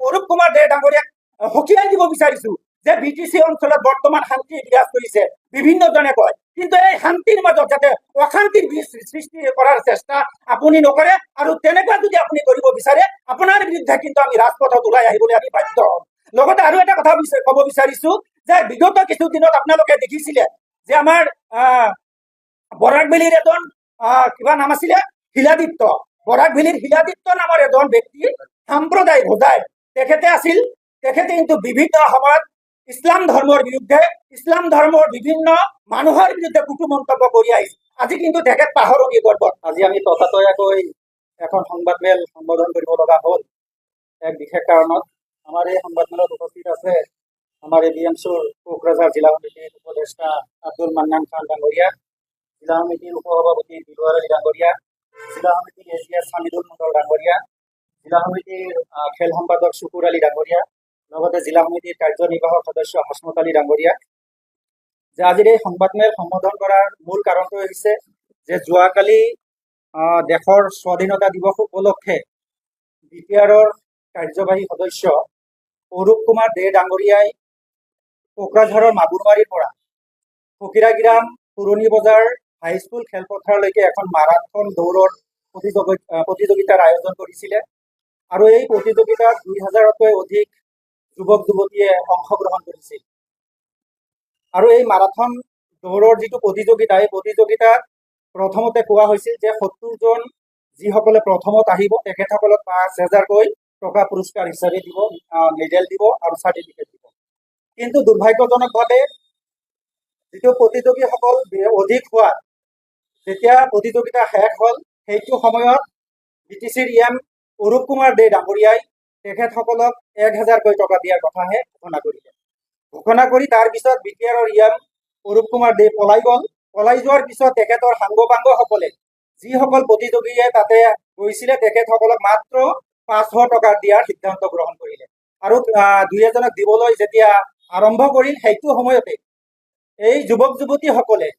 অৰূপ কুমাৰ দে ডাঙৰীয়াক সকীয়াই দিব বিচাৰিছো যে বিটিচি অঞ্চলত বৰ্তমান শান্তি বিৰাজ কৰিছে বিভিন্নজনে কয়, কিন্তু এই শান্তিৰ মাজত যাতে অশান্তিৰ সৃষ্টি কৰাৰ চেষ্টা আপুনি নকৰে, আৰু তেনেকুৱা যদি আপুনি কৰিব বিচাৰে আপোনাৰ বিৰুদ্ধে কিন্তু আমি ৰাজপথত ওলাই আহিবলৈ আমি বাধ্য হ'ম। লগতে আৰু এটা কথা ক'ব বিচাৰিছো যে বিগত কিছুদিনত আপোনালোকে দেখিছিলে যে আমাৰ বৰাকভেলীৰ এজন কিবা নাম আছিলে শিলাদিত্য, বৰাকভেলীৰ শিলাদিত্য নামৰ এজন ব্যক্তি সাম্প্ৰদায়িক হোজাই তেখেতে কিন্তু বিভিন্ন সময়ত ইছলাম ধৰ্মৰ বিৰুদ্ধে, ইছলাম ধৰ্মৰ বিভিন্ন মানুহৰ বিৰুদ্ধে কুটু মন্তব্য কৰি আহিছে। আজি কিন্তু তেখেত পাহৰণি গৰ্বত। আজি আমি ততাতৈয়াকৈ এখন সংবাদমেল সম্বোধন কৰিব লগা হ'ল এক বিশেষ কাৰণত। আমাৰ এই সংবাদমেলত উপস্থিত আছে আমাৰ ABMCৰ কোকৰাঝাৰ জিলা সমিতিৰ উপদেষ্টা আব্দুল মান্নান খান ডাঙৰীয়া, জিলা সমিতিৰ উপসভাপতি দিলৱাৰ আলী ডাঙৰীয়া, জিলা সমিতিৰ AGS হামিদুল মণ্ডল ডাঙৰীয়া, জিলা সমিতিৰ খেল সম্পাদক শুকুৰ আলী ডাঙৰীয়া, লগতে জিলা সমিতিৰ কাৰ্যনিৰ্বাহক সদস্য হাসমত আলী ডাঙৰীয়া। যে আজিৰ এই সংবাদমেল সম্বোধন কৰাৰ মূল কাৰণটো হৈছে যে যোৱাকালি দেশৰ স্বাধীনতা দিৱস উপলক্ষে BTRৰ কাৰ্যবাহী সদস্য অৰূপ কুমাৰ দে ডাঙৰীয়াই কোকৰাঝাৰৰ মাগুৰমাৰীৰ পৰা ফকিৰাগিৰাম পুৰণি বজাৰ হাইস্কুল খেলপথাৰলৈকে এখন মাৰাথন দৌৰৰ প্ৰতিযোগিতাৰ আয়োজন কৰিছিলে, আৰু এই প্ৰতিযোগিতাত 2000তকৈ অধিক যুৱক যুৱতীয়ে অংশগ্ৰহণ কৰিছিল। আৰু এই মাৰাথন দৌৰৰ যিটো প্ৰতিযোগিতা, এই প্ৰতিযোগিতাত প্ৰথমতে কোৱা হৈছিল যে 70জন যিসকলে প্ৰথমত আহিব তেখেতসকলক 5,000কৈ টকা পুৰস্কাৰ হিচাপে দিব, মেডেল দিব আৰু চাৰ্টিফিকেট দিব। কিন্তু দুৰ্ভাগ্যজনকভাৱে যিটো প্ৰতিযোগীসকল অধিক হোৱাত যেতিয়া প্ৰতিযোগিতা শেষ হ'ল, সেইটো সময়ত BTCৰ অৰূপ কুমাৰ দে ডাঙৰীয়াই তেখেতসকলক 1,000কৈ টকা দিয়াৰ কথাহে ঘোষণা কৰিলে। ঘোষণা কৰি তাৰ পিছত BTRৰ অৰূপ কুমাৰ দে পলাই যোৱাৰ পিছত তেখেতৰ সাংগ-পাংগসকলে যিসকল প্ৰতিযোগীয়ে তাতে গৈছিলে তেখেতসকলক মাত্ৰ 500 টকা দিয়াৰ সিদ্ধান্ত গ্ৰহণ কৰিলে। আৰু 2-এজনক দিবলৈ যেতিয়া আৰম্ভ কৰিল, সেইটো সময়তে এই যুৱক যুৱতীসকলে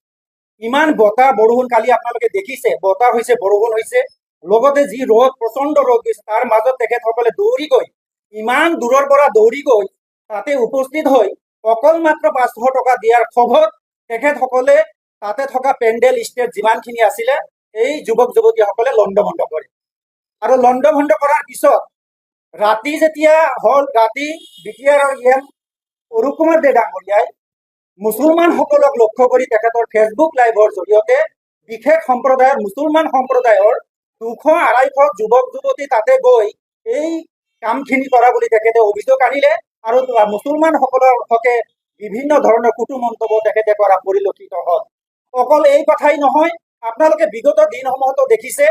ইমান বতাহ বৰষুণ, কালি আপোনালোকে দেখিছে বতাহ হৈছে, বৰষুণ হৈছে, লগতে যি ৰ'দ, প্ৰচণ্ড ৰ'দ গৈছে, তাৰ মাজত তেখেতসকলে দৌৰি গৈ, ইমান দূৰৰ পৰা দৌৰি গৈ তাতে উপস্থিত হৈ অকল মাত্ৰ 500 টকা দিয়াৰ ক্ষোভত তেখেতসকলে তাতে থকা পেণ্ডেল ষ্টেজ যিমানখিনি আছিলে এই যুৱক যুৱতীসকলে লণ্ডভণ্ড কৰে। আৰু লণ্ডভণ্ড কৰাৰ পিছত ৰাতি যেতিয়া হ'ল, ৰাতি BTRৰ অৰূপ কুমাৰ দে ডাঙৰীয়াই মুছলমানসকলক লক্ষ্য কৰি তেখেতৰ ফেচবুক লাইভৰ জৰিয়তে বিশেষ সম্প্ৰদায়ৰ, মুছলমান সম্প্ৰদায়ৰ 200-250 যুৱক যুৱতী তাতে গৈ এই কামখিনি কৰা বুলি তেখেতে অভিযোগ আনিলে, আৰু মুছলমানসকলৰ হকে বিভিন্ন ধৰণৰ কুটু মন্তব্য তেখেতে কৰা পৰিলক্ষিত হ'ল। অকল এই কথাই নহয়, আপোনালোকে বিগত দিনসমূহতো দেখিছে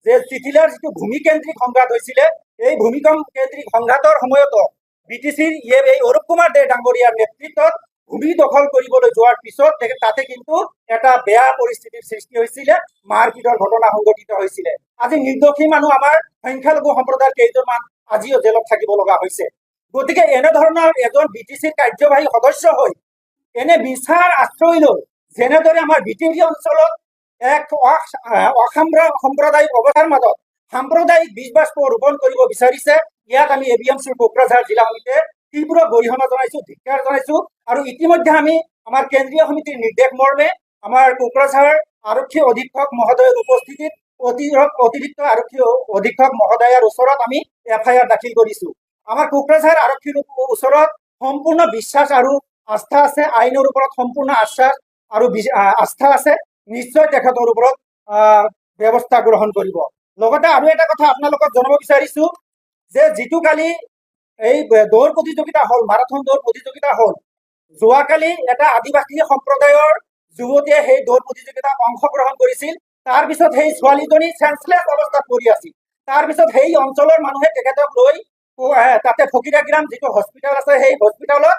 যে চিঠিলাৰ যিটো ভূমিকেন্দ্ৰিক সংঘাত হৈছিলে, এই ভূমিকেন্দ্ৰিক সংঘাতৰ সময়তো BTCৰ এই অৰূপ কুমাৰ দে ডাঙৰীয়াৰ নেতৃত্বত ভূমি দখল কৰিবলৈ যোৱাৰ পিছত তাতে কিন্তু এটা বেয়া পৰিস্থিতিৰ সৃষ্টি হৈছিলে, মাৰপিটৰ ঘটনা সংঘটিত হৈছিলে। আজি নিৰ্দোষী মানুহ, আমাৰ সংখ্যালঘু সম্প্ৰদায়ৰ কেইজনমান আজিও জেলত থাকিব লগা হৈছে। গতিকে এনেধৰণৰ এজন BTCৰ কাৰ্যবাহী সদস্য হৈ এনে মিছাৰ আশ্ৰয় লৈ যেনেদৰে আমাৰ BTC অঞ্চলত এক অসাম্প্ৰদায়িক অৱস্থাৰ মাজত সাম্প্ৰদায়িক বীজ বাষ্প ৰোপণ কৰিব বিচাৰিছে, ইয়াত আমি ABMCৰ কোকৰাঝাৰ জিলা সমিতিয়ে তীব্ৰ গৰিহণা জনাইছো, ধিক্কাৰ জনাইছো। আৰু ইতিমধ্যে আমি আমাৰ কেন্দ্ৰীয় সমিতিৰ নিৰ্দেশ মৰ্মে আমাৰ কোকৰাঝাৰ আৰক্ষী অধীক্ষক মহোদয়ৰ উপস্থিতিত অতিৰিক্ত আৰক্ষী অধীক্ষক মহোদয়ৰ ওচৰত আমি FIR দাখিল কৰিছো। আমাৰ কোকৰাঝাৰ আৰক্ষীৰ ওচৰত সম্পূৰ্ণ বিশ্বাস আৰু আস্থা আছে, আইনৰ ওপৰত সম্পূৰ্ণ আশ্বাস আৰু আস্থা আছে, নিশ্চয় তেখেতৰ ওপৰত ব্যৱস্থা গ্ৰহণ কৰিব। লগতে আৰু এটা কথা আপোনালোকক জনাব বিচাৰিছো যে যিটো কালি এই দৌৰ প্ৰতিযোগিতা হ'ল, মাৰাথন দৌৰ প্ৰতিযোগিতা হ'ল, যোৱাকালি এটা আদিবাসী সম্প্ৰদায়ৰ যুৱতীয়ে সেই দৌৰ প্ৰতিযোগিতাত অংশগ্ৰহণ কৰিছিল। তাৰ পিছত সেই ছোৱালীজনী চেঞ্চলেছ অৱস্থাত পৰি আছিল। তাৰ পিছত সেই অঞ্চলৰ মানুহে তেখেতক লৈ তাতে ফকিৰাগিৰাম যিটো হস্পিটেল আছে সেই হস্পিটেলত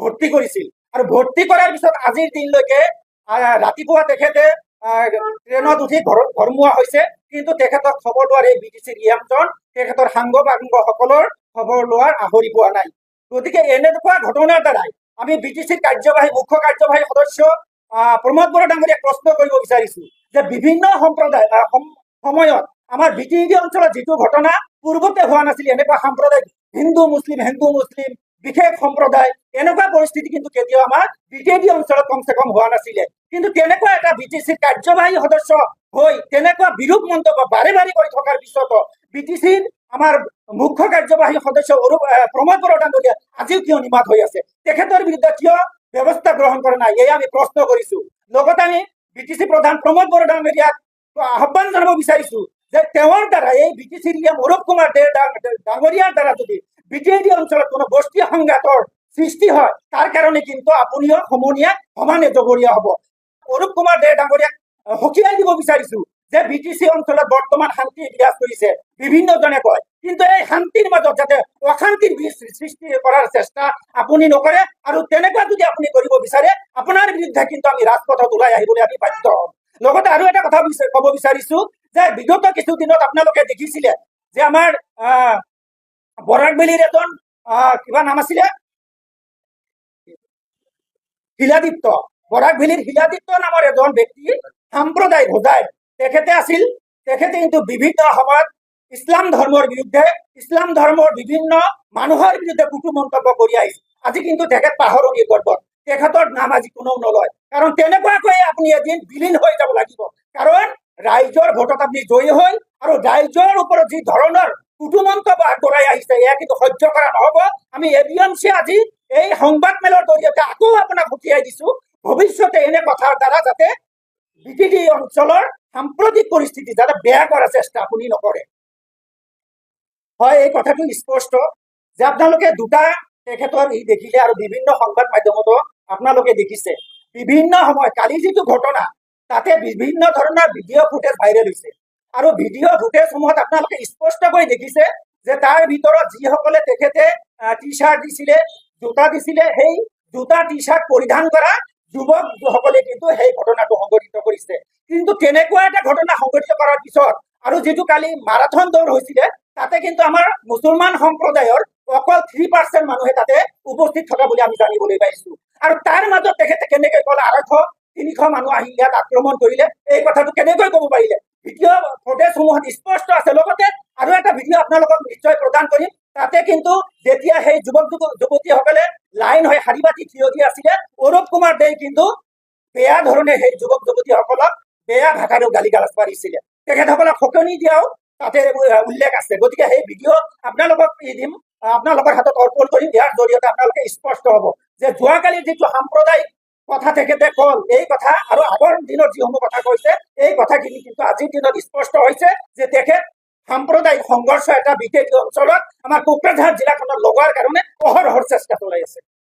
ভৰ্তি কৰিছিল। আৰু ভৰ্তি কৰাৰ পিছত আজিৰ দিনলৈকে ৰাতিপুৱা তেখেতে ট্ৰেইনত উঠি ঘৰমুৱা হৈছে, কিন্তু তেখেতক খবৰ লোৱাৰ এই BTCৰ জন তেখেতৰ সাংগ-পাংগসকলৰ খবৰ লোৱাৰ আহৰি পোৱা নাই। গতিকে এনেকুৱা ঘটনাৰ দ্বাৰাই আমি BTCৰ মুখ্য কাৰ্যবাহী সদস্য প্ৰমোদ বৰা ডাঙৰীয়াক প্ৰশ্ন কৰিব বিচাৰিছো যে বিভিন্ন সম্প্ৰদায় সময়ত আমাৰ BTC অঞ্চলত যিটো ঘটনা পূৰ্বতে হোৱা নাছিল, এনেকুৱা সাম্প্ৰদায়িক হিন্দু মুছলিম বিশেষ সম্প্ৰদায় এনেকুৱা পৰিস্থিতি কিন্তু কেতিয়াও আমাৰ বিটিএডি অঞ্চলত কমচে কম হোৱা নাছিলে। কিন্তু তেনেকুৱা এটা বিটিচিৰ কাৰ্যবাহী সদস্য হৈ তেনেকুৱা বিৰূপ মন্তব্য বাৰে বাৰে কৰি থকাৰ পিছতো বিটিচিৰ আমাৰ মুখ্য কাৰ্যবাহী সদস্য প্ৰমোদ বড়ো ডাঙৰীয়া আজিও কিয় নিমাত হৈ আছে, তেখেতৰ বিৰুদ্ধে কিয় ব্যৱস্থা গ্ৰহণ কৰা নাই, এই আমি প্ৰশ্ন কৰিছো। লগতে আমি বিটিচি প্ৰধান প্ৰমোদ বড়ো ডাঙৰীয়াক আহ্বান জনাব বিচাৰিছো যে তেওঁৰ দ্বাৰা এই বিটিচিৰ অৰূপ কুমাৰ দে ডাঙৰীয়াৰ দ্বাৰা যদি বিটিএডি অঞ্চলত কোনো গোষ্ঠী সংঘাতৰ সৃষ্টি হয় তাৰ কাৰণে কিন্তু আপুনিও সমনীয়া সমানে জগৰীয়া হ'ব। অৰূপ কুমাৰ দে ডাঙৰীয়াক সকীয়াই দিব বিচাৰিছো যে বিটিচি অঞ্চলত বৰ্তমান শান্তি বিৰাজ কৰিছে বিভিন্নজনে কয়, কিন্তু এই শান্তিৰ মাজত যাতে অশান্তিৰ বীজ সৃষ্টি কৰাৰ চেষ্টা আপুনি নকৰে, আৰু তেনেকুৱা যদি আপুনি কৰিব বিচাৰে আপোনাৰ বিৰুদ্ধে কিন্তু আমি ৰাজপথত ওলাই আহিবলৈ আমি বাধ্য হ'ম। লগতে আৰু এটা কথা ক'ব বিচাৰিছো যে বিগত কিছুদিনত আপোনালোকে দেখিছিলে যে আমাৰ বৰাকবেলিৰ এজন কিবা নাম আছিলে শিলাদিত্য, বৰাকভেলীৰ শিলাদিত্য নামৰ এজন ব্যক্তি সাম্প্ৰদায়িক হোজাই তেখেতে কিন্তু বিভিন্ন সময়ত ইছলাম ধৰ্মৰ বিৰুদ্ধে ইছলাম ধৰ্মৰ বিভিন্ন মানুহৰ বিৰুদ্ধে কুটু মন্তব্য কৰি আহিছে। আজি কিন্তু তেখেত পাহৰণিৰ গৰ্ভত, তেখেতৰ নাম আজি কোনেও নলয়, কাৰণ তেনেকুৱাকৈ আপুনি এদিন বিলীন হৈ যাব লাগিব। কাৰণ ৰাইজৰ ভোটত আপুনি জয়ী হৈ আৰু ৰাইজৰ ওপৰত যি ধৰণৰ কুটু মন্তব্য আগবঢ়াই আহিছে এয়া কিন্তু সহ্য কৰা নহব। আমি এবিএমচি আজি এই সংবাদমেলৰ জৰিয়তে আকৌ আপোনাক সকীয়াই দিছো, ভৱিষ্যতে এনে কথাৰ দ্বাৰা যাতে বিটিডি অঞ্চলৰ সাম্প্ৰতিক পৰিস্থিতি যাতে বেয়া কৰাৰ চেষ্টা আপুনি নকৰে। হয়, এই কথাটো স্পষ্ট যে আপোনালোকে দুটা তেখেতৰ ই দেখিলে আৰু বিভিন্ন সংবাদ মাধ্যমতো আপোনালোকে দেখিছে বিভিন্ন সময়ত কালি যিটো ঘটনা তাতে বিভিন্ন ধৰণৰ ভিডিঅ' ফুটেজ ভাইৰেল হৈছে, আৰু ভিডিঅ' ফুটেজসমূহত আপোনালোকে স্পষ্টকৈ দেখিছে যে তাৰ ভিতৰত যিসকলে তেখেতে টি চাৰ্ট দিছিলে, জোতা দিছিলে, সেই জোতা টি চাৰ্ট পৰিধান কৰা যুৱকসকলে কিন্তু সেই ঘটনাটো সংঘটিত কৰিছে। কিন্তু তেনেকুৱা এটা ঘটনা সংঘটিত কৰাৰ পিছত আৰু যিটো কালি মাৰাথন দৌৰ হৈছিলে তাতে কিন্তু আমাৰ মুছলমান সম্প্ৰদায়ৰ অকল 3% মানুহে তাতে উপস্থিত থকা বুলি আমি জানিবলৈ পাইছো। আৰু তাৰ মাজত তেখেতে কেনেকৈ ক'লে 200-300 মানুহ আহি ইয়াত আক্ৰমণ কৰিলে, এই কথাটো কেনেকৈ ক'ব পাৰিলে? ভিডিঅ' ফুটেজসমূহত স্পষ্ট আছে। লগতে আৰু এটা ভিডিঅ' আপোনালোকক নিশ্চয় প্ৰদান কৰিম, তাতে কিন্তু যেতিয়া সেই যুৱতীসকলে লাইন হৈ শাৰী পাতি থিয় দি আছিলে, অৰূপ কুমাৰ দে কিন্তু বেয়া ধৰণে সেই যুৱতীসকলক বেয়া ভাষাৰেও গালি গালাজ পাৰিছিলে। তেখেতসকলক সকনি দিয়াও তাতে উল্লেখ আছে। গতিকে সেই ভিডিঅ' আপোনালোকক দিম, আপোনালোকৰ হাতত অৰ্পণ কৰিম। ইয়াৰ জৰিয়তে আপোনালোকে স্পষ্ট হ'ব যে যোৱাকালিৰ যিটো সাম্প্ৰদায়িক কথা তেখেতে কল, এই কথা আৰু আগৰ দিনত যিসমূহ কথা কৈছে এই কথাখিনি কিন্তু আজিৰ দিনত স্পষ্ট হৈছে যে তেখেত সাম্প্ৰদায়িক সংঘৰ্ষ এটা বিটিএডি অঞ্চলত আমাৰ কোকৰাঝাৰ জিলাখনত লগোৱাৰ কাৰণে অহৰহৰ চেষ্টা চলাই আছে।